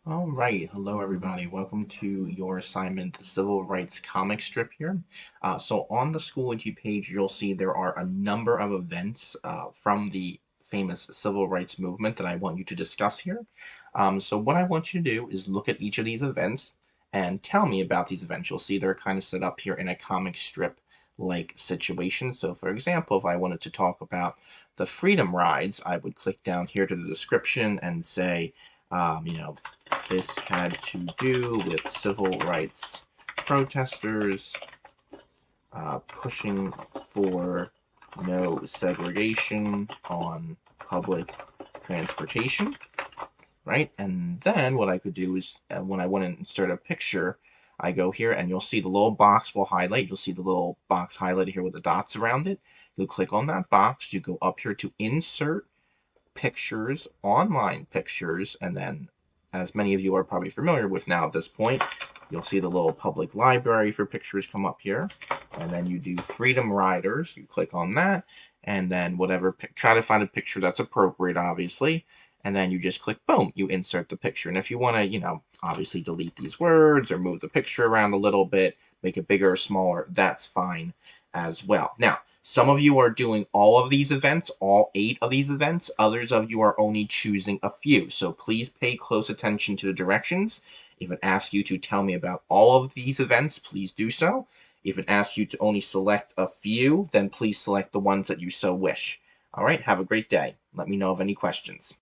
All right, hello everybody. Welcome to your assignment, the Civil Rights comic strip here. So on the Schoology page, you'll see there are a number of events from the famous Civil Rights movement that I want you to discuss here. So what I want you to do is look at each of these events and tell me about these events. You'll see they're kind of set up here in a comic strip like situation. So for example, if I wanted to talk about the Freedom Rides, I would click down here to the description and say, you know, this had to do with civil rights protesters pushing for no segregation on public transportation, right? And then what I could do is when I want to insert a picture, I go here and you'll see the little box will highlight. You'll see the little box highlighted here with the dots around it. You'll click on that box. You go up here to insert pictures, online pictures, and then, as many of you are probably familiar with now at this point, you'll see the little public library for pictures come up here, and then you do Freedom Riders. You click on that, and then whatever, try to find a picture that's appropriate, obviously, and then you just click boom, you insert the picture. And if you want to, obviously delete these words or move the picture around a little bit, make it bigger or smaller, that's fine as well. Now, some of you are doing all of these events, all 8 of these events. Others of you are only choosing a few. So please pay close attention to the directions. If it asks you to tell me about all of these events, please do so. If it asks you to only select a few, then please select the ones that you so wish. All right, have a great day. Let me know of any questions.